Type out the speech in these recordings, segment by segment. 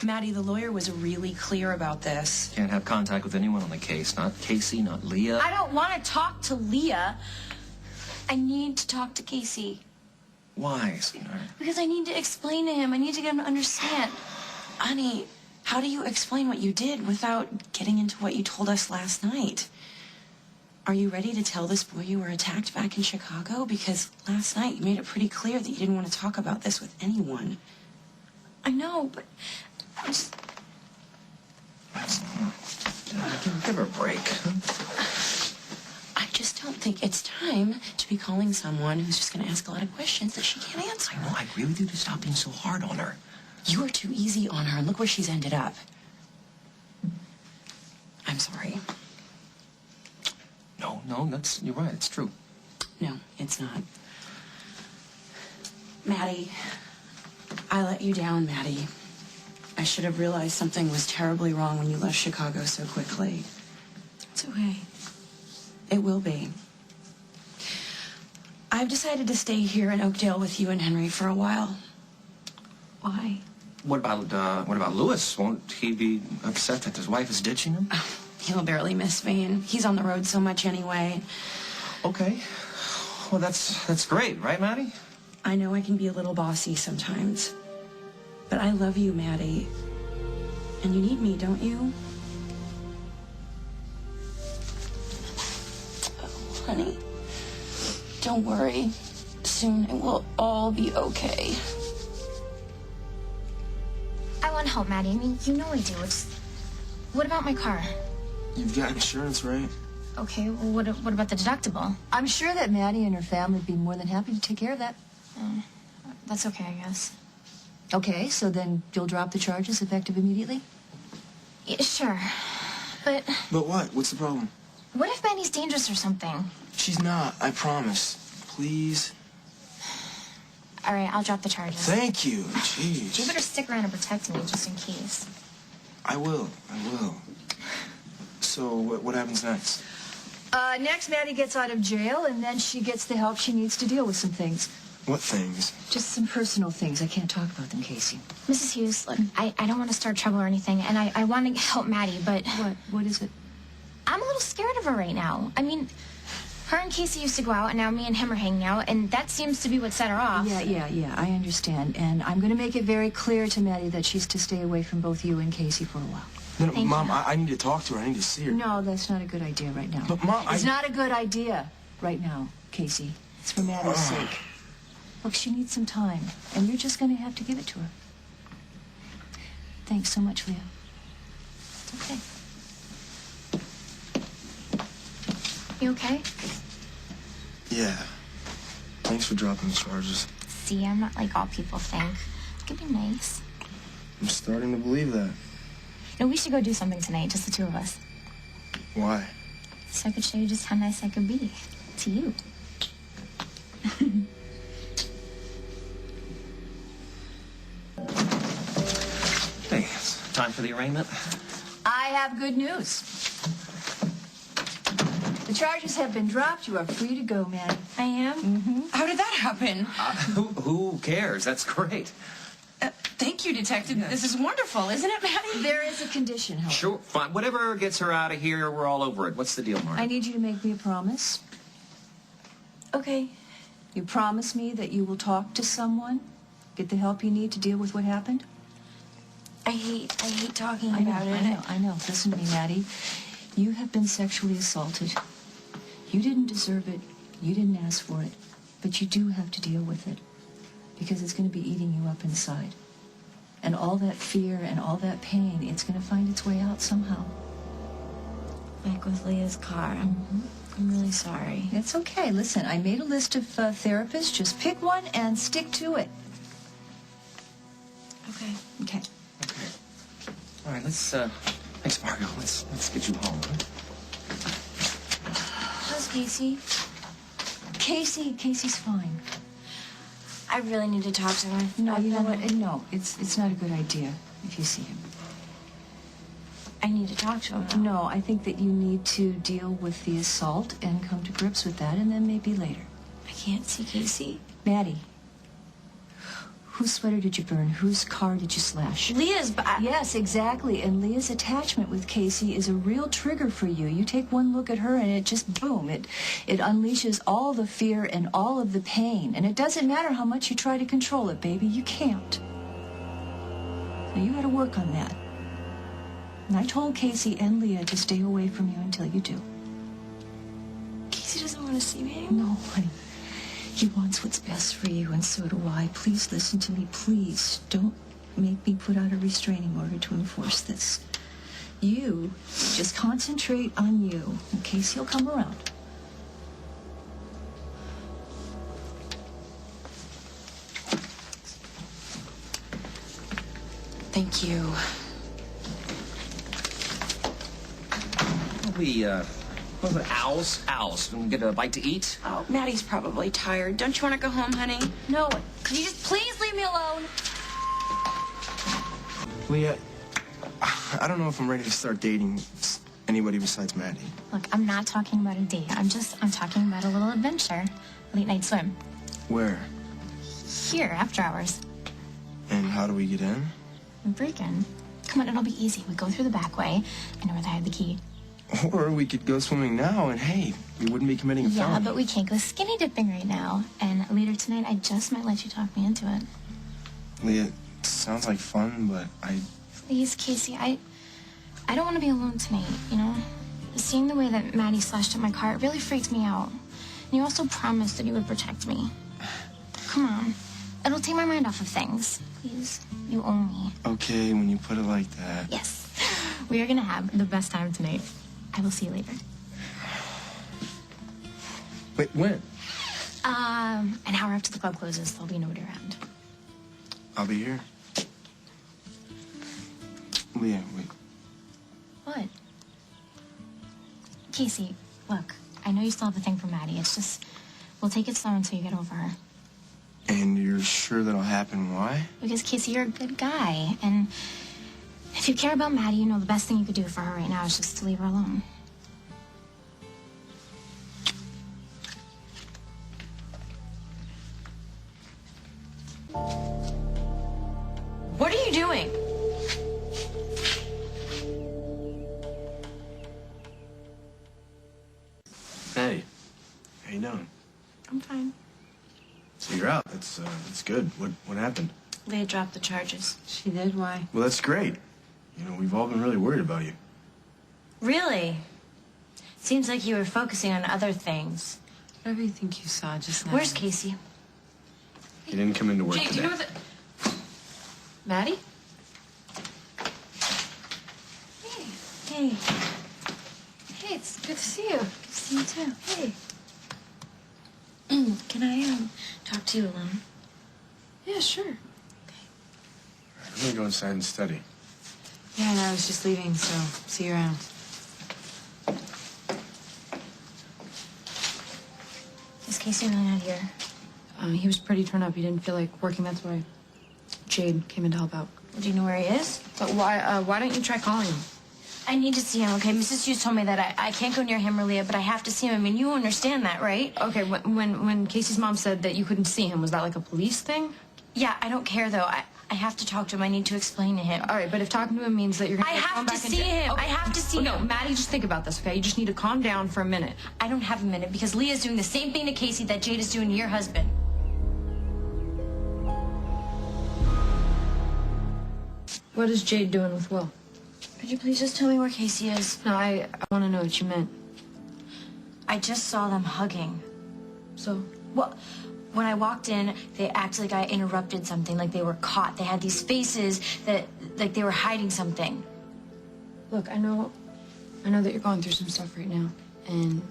Maddie, the lawyer was really clear about this. Can't have contact with anyone on the case. Not Casey, not Leah. I don't want to talk to Leah. I need to talk to Casey. Why, sweetheart? Because I need to explain to him. I need to get him to understand. Honey, how do you explain what you did without getting into what you told us last night? Are you ready to tell this boy you were attacked back in Chicago? Because last night you made it pretty clear that you didn't want to talk about this with anyone. I know, but I just... Give her a break. I just don't think it's time to be calling someone who's just going to ask a lot of questions that she can't answer. I know, I agree with you to stop being so hard on her. You are too easy on her, and look where she's ended up. I'm sorry. No, you're right, it's true. No, it's not. Maddie, I let you down, Maddie. I should have realized something was terribly wrong when you left Chicago so quickly. It's okay. It will be. I've decided to stay here in Oakdale with you and Henry for a while. Why? What about Lewis? Won't he be upset that his wife is ditching him? He'll barely miss me, and he's on the road so much anyway. Okay. Well, that's great, right, Maddie? I know I can be a little bossy sometimes, but I love you, Maddie. And you need me, don't you? Oh, honey, don't worry. Soon it will all be okay. I want help, Maddie. I mean, you know I do. What about my car? You've got insurance, right? Okay, well, what about the deductible? I'm sure that Maddie and her family would be more than happy to take care of that. That's okay, I guess. Okay, so then you'll drop the charges effective immediately? Yeah, sure. But But what? What's the problem? what if Maddie's dangerous or something? She's not, I promise. Please. All right, I'll drop the charges. Thank you. You Jeez. better stick around and protect me, just in case. I will. So, what happens next? Next, Maddie gets out of jail, and then she gets the help she needs to deal with some things. What things? Just some personal things. I can't talk about them, Casey. Mrs. Hughes, look, I don't want to start trouble or anything, and I want to help Maddie, but... What is it? I'm a little scared of her right now. I mean, her and Casey used to go out, and now me and him are hanging out, and that seems to be what set her off. Yeah, I understand. And I'm going to make it very clear to Maddie that she's to stay away from both you and Casey for a while. No, Thank Mom, you. I need to talk to her. I need to see her. No, that's not a good idea right now. But, Mom, It's not a good idea right now, Casey. It's for Maddie's sake. Look, she needs some time, and you're just going to have to give it to her. Thanks so much, Leah. It's okay. You okay? Yeah. Thanks for dropping the charges. See, I'm not like all people think. It could be nice. I'm starting to believe that. No, we should go do something tonight, just the two of us. Why? So I could show you just how nice I could be. To you. Hey, it's time for the arraignment. I have good news. The charges have been dropped. You are free to go, Maddie. I am? Mm-hmm. How did that happen? Who cares? That's great. Thank you, Detective. This is wonderful, isn't it, Maddie? There is a condition, however. Sure, fine. Whatever gets her out of here, we're all over it. What's the deal, Marty? I need you to make me a promise. Okay. You promise me that you will talk to someone, get the help you need to deal with what happened? I hate talking I about it. I know. Listen to me, Maddie. You have been sexually assaulted. You didn't deserve it. You didn't ask for it. But you do have to deal with it. Because it's going to be eating you up inside. And all that fear and all that pain, it's going to find its way out somehow. Like with Leah's car. I'm really sorry. It's okay. Listen, I made a list of therapists. Just pick one and stick to it. Okay. Okay. Okay. All right, thanks, Margo. Let's get you home, huh? How's Casey? Casey's fine. I really need to talk to him. No, you know what? No, it's not a good idea if you see him. I need to talk to him. No, I think that you need to deal with the assault and come to grips with that, and then maybe later. I can't see Casey. Maddie, Whose sweater did you burn? Whose car did you slash? Leah's, but Yes, exactly. And Leah's attachment with Casey is a real trigger for you. You take one look at her and it just, boom, it unleashes all the fear and all of the pain. And it doesn't matter how much you try to control it, baby. You can't. So you got to work on that. And I told Casey and Leah to stay away from you until you do. Casey doesn't want to see me. No, honey. He wants what's best for you, and so do I. Please listen to me. Please don't make me put out a restraining order to enforce this. You just concentrate on you, and Casey will come around. Thank you. What was it? Owls. Can we get a bite to eat? Oh, Maddie's probably tired. Don't you want to go home, honey? No, could you just please leave me alone? Leah, I don't know if I'm ready to start dating anybody besides Maddie. Look, I'm not talking about a date. I'm talking about a little adventure. Late night swim. Where? Here, after hours. And how do we get in? Break in. Come on, it'll be easy. We go through the back way. I know where they hide the key. Or we could go swimming now, and hey, we wouldn't be committing a Yeah, felony. but we can't go skinny dipping right now. And later tonight, I just might let you talk me into it. Leah, it sounds like fun, but Please, Casey, I don't want to be alone tonight, you know? Seeing the way that Maddie slashed up my car, it really freaked me out. And you also promised that you would protect me. Come on. It'll take my mind off of things. Please, you owe me. Okay, when you put it like that. Yes. We are going to have the best time tonight. I will see you later. Wait, when? An hour after the club closes, there'll be nobody around. I'll be here. Leah, wait. What? Casey, look, I know you still have a thing for Maddie. It's just, we'll take it slow until you get over her. And you're sure that'll happen? Why? Because, Casey, you're a good guy. And if you care about Maddie, you know the best thing you could do for her right now is just to leave her alone. What are you doing? Hey. How you doing? I'm fine. So you're out. That's good. What happened? Leah dropped the charges. She did? Why? Well, that's great. You know, we've all been really worried about you. Really? Seems like you were focusing on other things. Whatever you think you saw just now. Where's Casey? He didn't come into work Jake, do today. you know what Maddie? Hey. Hey, it's good to see you. Good to see you, too. Hey. Can I talk to you alone? Yeah, sure. I'm gonna go inside and study. Yeah, no, I was just leaving, so see you around. Is Casey really not here? He was pretty torn up. He didn't feel like working. That's why Jade came in to help out. Do you know where he is? But why don't you try calling him? I need to see him, okay? Mrs. Hughes told me that I can't go near him or Leah, but I have to see him. I mean, you understand that, right? Okay, when Casey's mom said that you couldn't see him, was that like a police thing? Yeah, I don't care, though. I have to talk to him. I need to explain to him. All right, but if talking to him means that you're gonna I get have thrown to back in see jail- him. Okay. I have to see No, him. Maddie, just think about this, okay? You just need to calm down for a minute. I don't have a minute because Leah's doing the same thing to Casey that Jade is doing to your husband. What is Jade doing with Will? Could you please just tell me where Casey is? No, I want to know what you meant. I just saw them hugging. So, Well, when I walked in, they acted like I interrupted something, like they were caught. They had these faces that, like they were hiding something. look, I know that you're going through some stuff right now, and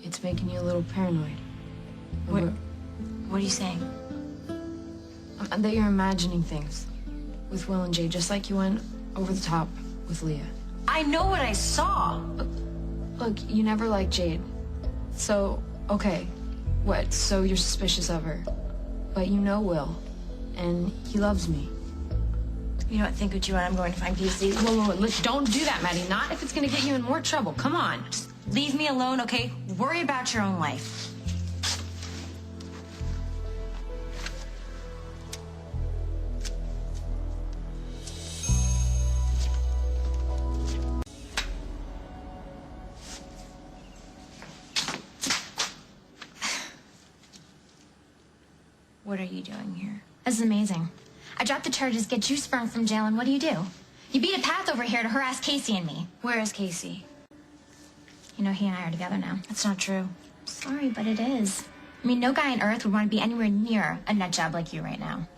it's making you a little paranoid. What are you saying? That you're imagining things with Will and Jade, just like you went over the top with Leah. I know what I saw. Look, you never liked Jade. So, okay, what? So you're suspicious of her. But you know Will, and he loves me. You know what? Think what you want. I'm going to find Casey. Whoa, look, don't do that, Maddie. Not if it's gonna get you in more trouble. Come on. Just leave me alone, okay? Worry about your own life. What are you doing here? This is amazing. I dropped the charges, get you sprung from jail, and what do? You beat a path over here to harass Casey and me. Where is Casey? You know, he and I are together now. That's not true. Sorry, but it is. I mean, no guy on earth would want to be anywhere near a nut job like you right now.